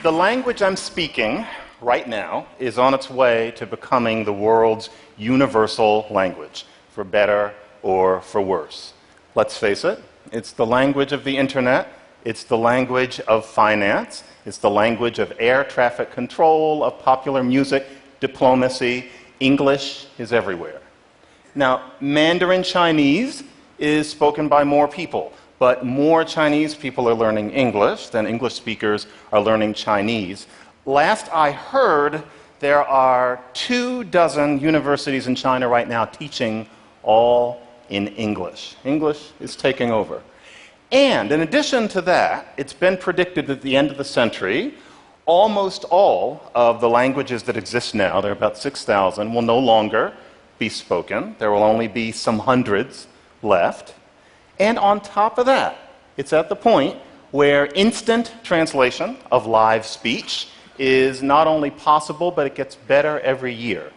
The language I'm speaking right now is on its way to becoming the world's universal language, for better or for worse. Let's face it, it's the language of the internet, it's the language of finance, it's the language of air traffic control, of popular music, diplomacy. English is everywhere. Now, Mandarin Chinese is spoken by more people, but more Chinese people are learning English than English speakers are learning Chinese. Last I heard, there are 24 universities in China right now teaching all in English. English is taking over. And in addition to that, it's been predicted that at the end of the century, almost all of the languages that exist now, there are about 6,000, will no longer be spoken. There will only be some hundreds left. And on top of that, it's at the point where instant translation of live speech is not only possible, but it gets better every year.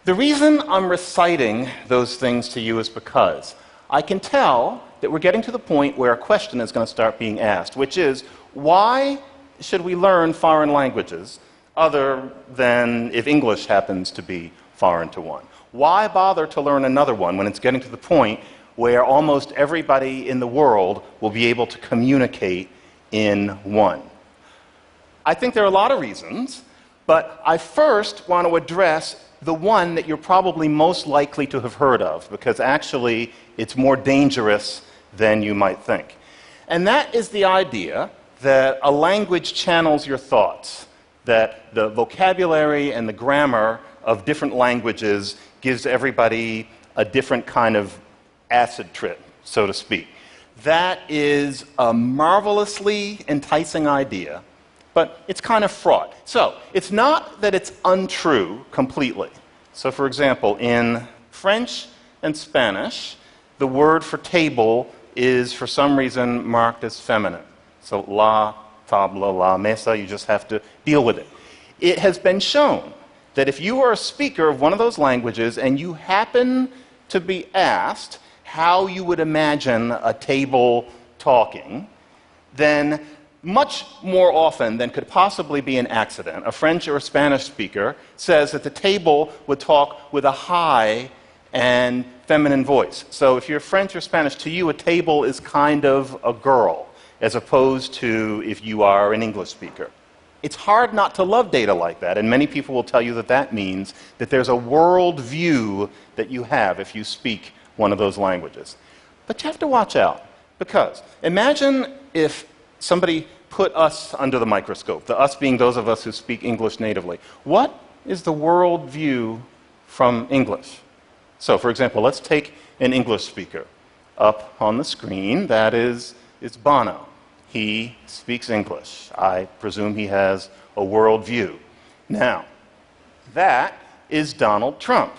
The reason I'm reciting those things to you is because I can tell that we're getting to the point where a question is going to start being asked, which is, why should we learn foreign languages other than if English happens to be foreign to one? Why bother to learn another one when it's getting to the point where almost everybody in the world will be able to communicate in one? I think there are a lot of reasons, but I first want to address the one that you're probably most likely to have heard of, because actually it's more dangerous than you might think. And that is the idea that a language channels your thoughts, that the vocabulary and the grammar of different languages gives everybody a different kind of acid trip, so to speak. That is a marvelously enticing idea, but it's kind of fraught. So, it's not that it's untrue completely. So, for example, in French and Spanish, the word for table is for some reason marked as feminine. So, la table, la mesa, you just have to deal with it. It has been shown that if you are a speaker of one of those languages and you happen to be asked how you would imagine a table talking, then much more often than could possibly be an accident, a French or a Spanish speaker says that the table would talk with a high and feminine voice. So if you're French or Spanish, to you a table is kind of a girl, as opposed to if you are an English speaker. It's hard not to love data like that, and many people will tell you that that means that there's a world view that you have if you speak one of those languages. But you have to watch out, because imagine if somebody put us under the microscope, the us being those of us who speak English natively. What is the world view from English? So, for example, let's take an English speaker. Up on the screen, that is Bono. He speaks English. I presume he has a world view. Now, that is Donald Trump.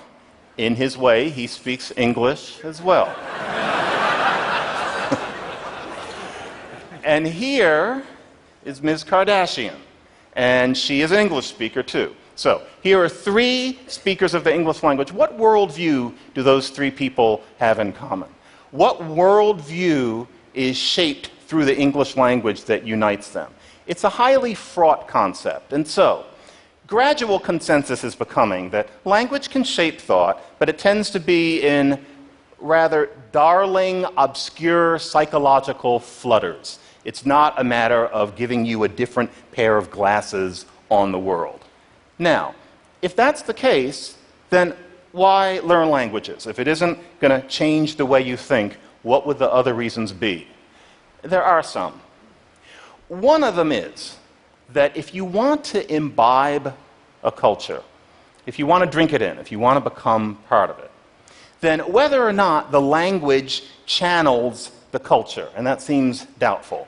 In his way, he speaks English as well. And here is Ms. Kardashian, and she is an English speaker too. So, here are three speakers of the English language. What worldview do those three people have in common? What worldview is shaped through the English language that unites them? It's a highly fraught concept, and so gradual consensus is becoming that language can shape thought, but it tends to be in rather darling, obscure psychological flutters. It's not a matter of giving you a different pair of glasses on the world. Now, if that's the case, then why learn languages? If it isn't going to change the way you think, what would the other reasons be? There are some. One of them is that if you want to imbibe a culture, if you want to drink it in, if you want to become part of it, then whether or not the language channels the culture, and that seems doubtful.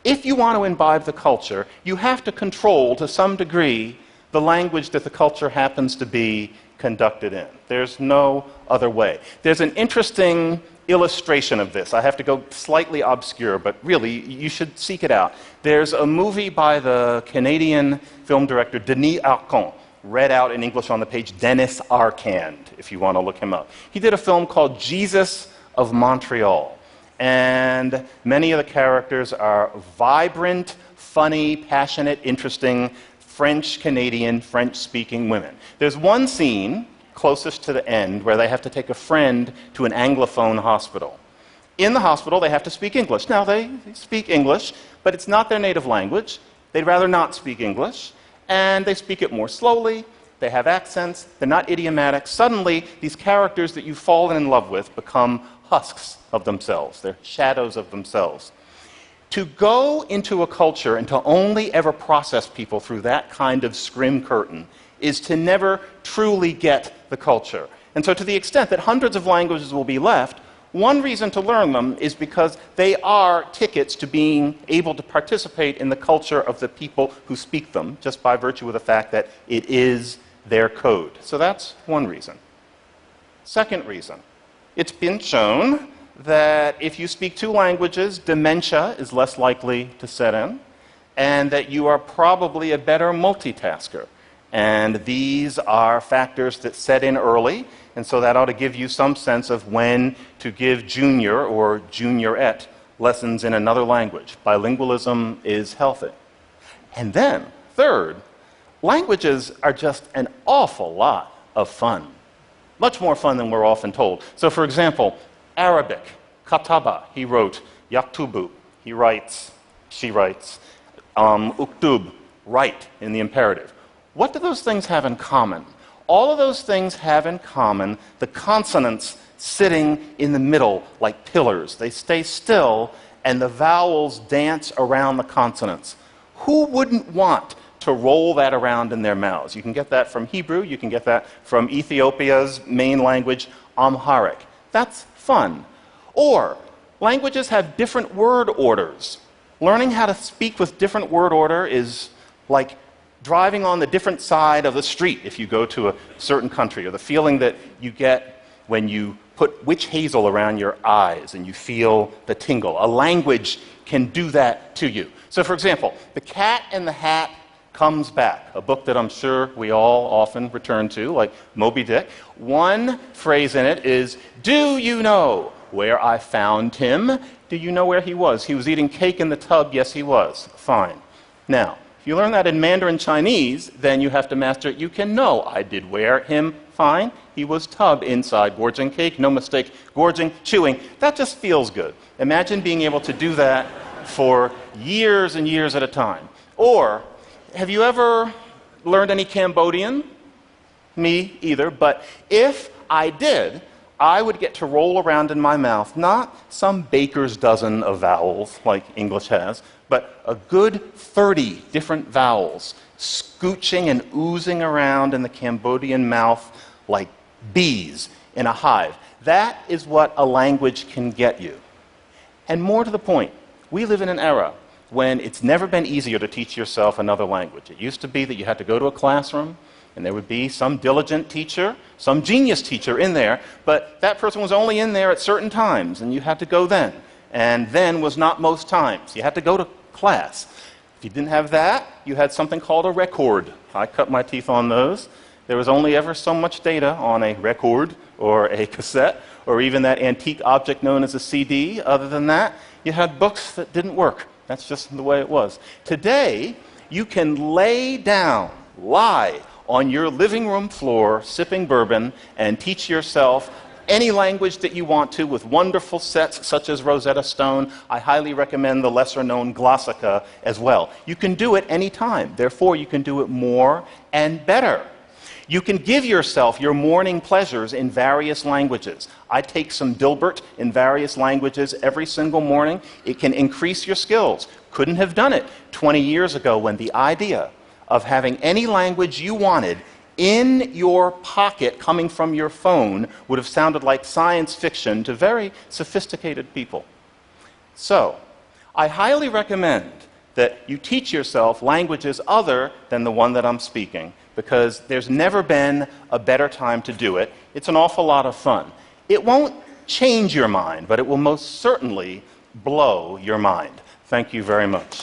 If you want to imbibe the culture, you have to control, to some degree, the language that the culture happens to be conducted in. There's no other way. There's an interesting illustration of this. I have to go slightly obscure, but really, you should seek it out. There's a movie by the Canadian film director Denis Arcand, read out in English on the page Dennis Arcand, if you want to look him up. He did a film called Jesus of Montreal, and many of the characters are vibrant, funny, passionate, interesting French-Canadian, French-speaking women. There's one scene closest to the end where they have to take a friend to an Anglophone hospital. In the hospital, they have to speak English. Now, they speak English, but it's not their native language. They'd rather not speak English, and they speak it more slowly. They have accents. They're not idiomatic. Suddenly, these characters that you've fallen in love with become husks of themselves. They're shadows of themselves. To go into a culture and to only ever process people through that kind of scrim curtain is to never truly get the culture. And so to the extent that hundreds of languages will be left, one reason to learn them is because they are tickets to being able to participate in the culture of the people who speak them, just by virtue of the fact that it is their code. So that's one reason. Second reason, it's been shown that if you speak two languages, dementia is less likely to set in, and that you are probably a better multitasker. And these are factors that set in early, and so that ought to give you some sense of when to give junior or juniorette lessons in another language. Bilingualism is healthy. And then, third, languages are just an awful lot of fun. Much more fun than we're often told. So, for example, Arabic, kataba, he wrote, yaktubu, he writes, she writes, uktub, write in the imperative. What do those things have in common? All of those things have in common the consonants sitting in the middle like pillars. They stay still and the vowels dance around the consonants. Who wouldn't want to roll that around in their mouths? You can get that from Hebrew, you can get that from Ethiopia's main language, Amharic. That's fun. Or, languages have different word orders. Learning how to speak with different word order is like driving on the different side of the street if you go to a certain country, or the feeling that you get when you put witch hazel around your eyes and you feel the tingle. A language can do that to you. So, for example, The Cat in the Hat Comes Back, a book that I'm sure we all often return to, like Moby Dick. One phrase in it is, "Do you know where I found him?" Do you know where he was? He was eating cake in the tub. Yes, he was. Fine. Now, if you learn that in Mandarin Chinese, then you have to master it. You can know, I did wear him. Fine. He was tub inside, gorging cake. No mistake. Gorging, chewing. That just feels good. Imagine being able to do that for years and years at a time. Or, have you ever learned any Cambodian? Me either. But if I did, I would get to roll around in my mouth, not some baker's dozen of vowels like English has, but a good 30 different vowels scooching and oozing around in the Cambodian mouth like bees in a hive. That is what a language can get you. And more to the point, we live in an era when it's never been easier to teach yourself another language. It used to be that you had to go to a classroom, and there would be some diligent teacher, some genius teacher in there, but that person was only in there at certain times, and you had to go then. And then was not most times. You had to go to class. If you didn't have that, you had something called a record. I cut my teeth on those. There was only ever so much data on a record or a cassette or even that antique object known as a CD. Other than that, you had books that didn't work. That's just the way it was. Today, you can lie on your living room floor sipping bourbon and teach yourself any language that you want to with wonderful sets such as Rosetta Stone. I highly recommend the lesser-known Glossica as well. You can do it anytime. Therefore, you can do it more and better. You can give yourself your morning pleasures in various languages. I take some Dilbert in various languages every single morning. It can increase your skills. Couldn't have done it 20 years ago when the idea of having any language you wanted in your pocket coming from your phone would have sounded like science fiction to very sophisticated people. So, I highly recommend that you teach yourself languages other than the one that I'm speaking, because there's never been a better time to do it. It's an awful lot of fun. It won't change your mind, but it will most certainly blow your mind. Thank you very much.